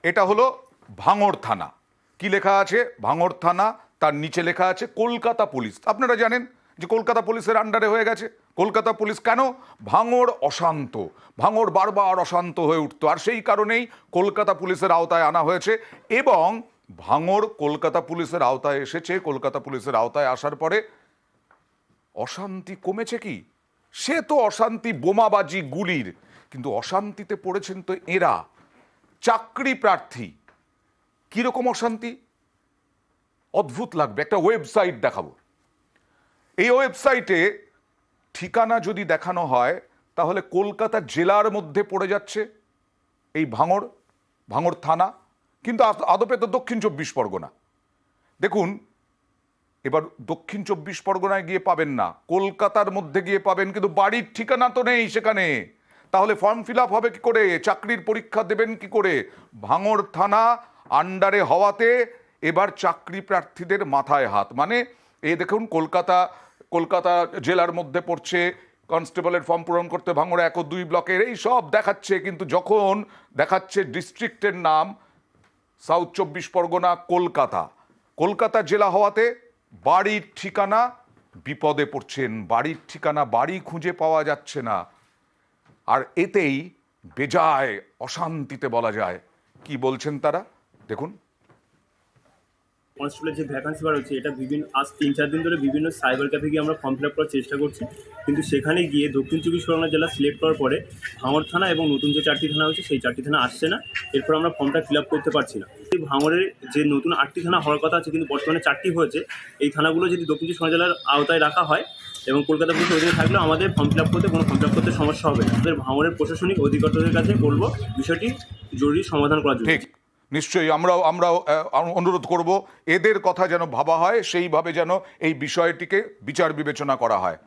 এটা হলো ভাঙড় থানা। কি লেখা আছে? ভাঙড় থানা, তার নিচে লেখা আছে কলকাতা পুলিশ। আপনারা জানেন যে কলকাতা পুলিশের আন্ডারে হয়ে গেছে। কলকাতা পুলিশ কেন? ভাঙড় অশান্ত, ভাঙড় বারবার অশান্ত হয়ে উঠতো, আর সেই কারণেই কলকাতা পুলিশের আওতায় আনা হয়েছে। এবং ভাঙড় কলকাতা পুলিশের আওতায় এসেছে। কলকাতা পুলিশের আওতায় আসার পরে অশান্তি কমেছে কি? সে তো অশান্তি বোমাবাজি গুলির, কিন্তু অশান্তিতে পড়েছেন তো এরা, চাকরি প্রার্থী। কিরকম অশান্তি? অদ্ভুত লাগবে। একটা ওয়েবসাইট দেখাবো। এই ওয়েবসাইটে ঠিকানা যদি দেখানো হয় তাহলে কলকাতা জেলার মধ্যে পড়ে যাচ্ছে এই ভাঙড় থানা, কিন্তু আদপে তো দক্ষিণ 24 পরগনা। দেখুন, এবার দক্ষিণ 24 পরগনায় গিয়ে পাবেন না, কলকাতার মধ্যে গিয়ে পাবেন, কিন্তু বাড়ির ঠিকানা তো নেই সেখানে। তাহলে ফর্ম ফিল আপ হবে কি করে? চাকরির পরীক্ষা দেবেন কি করে? ভাঙড় থানা আন্ডারে হওয়াতে এবার চাকরি প্রার্থীদের মাথায় হাত। মানে এই দেখুন, কলকাতা জেলার মধ্যে পড়ছে, কনস্টেবলের ফর্ম পূরণ করতে ভাঙড় 1 ও 2 ব্লকের, এই সব দেখাচ্ছে, কিন্তু যখন দেখাচ্ছে ডিস্ট্রিক্টের নাম সাউথ 24 পরগনা, কলকাতা জেলা হওয়াতে বাড়ির ঠিকানা, বিপদে পড়ছেন। বাড়ির ঠিকানা, বাড়ি খুঁজে পাওয়া যাচ্ছে না, আর এতেই বেজায় অশান্তিতে বলা যায়। কি বলছেন তারা দেখুন। কনস্টেবলের যে ভ্যাকান্সি বার হচ্ছে, এটা আজ 3-4 দিন ধরে বিভিন্ন সাইবার ক্যাফে গিয়ে আমরা ফর্ম ফিল আপ করার চেষ্টা করছি, কিন্তু সেখানে গিয়ে দক্ষিণ 24 পরগনা জেলা সিলেক্ট করার পরে ভাঙড় থানা এবং নতুন যে 4টি থানা হচ্ছে সেই 4টি থানা আসছে না। এরপর আমরা ফর্মটা ফিল আপ করতে পারছি না। এই ভাঙড়ের যে নতুন 8টি থানা হওয়ার কথা আছে, কিন্তু বর্তমানে 4টি হয়েছে। এই থানাগুলো যদি দক্ষিণ 24 পরগনা জেলার আওতায় রাখা হয় এবং কলকাতা পুলিশের অধীনে থাকলেও আমাদের ফর্ম ফিল আপ করতে সমস্যা হবে না। আমাদের ভাঙড়ের প্রশাসনিক অধিকর্তাদের কাছে বলবো বিষয়টি জরুরি সমাধান করার জন্য। ঠিক, নিশ্চয়ই আমরাও অনুরোধ করব এদের কথা যেন ভাবা হয়, সেইভাবে যেন এই বিষয়টিকে বিচার বিবেচনা করা হয়।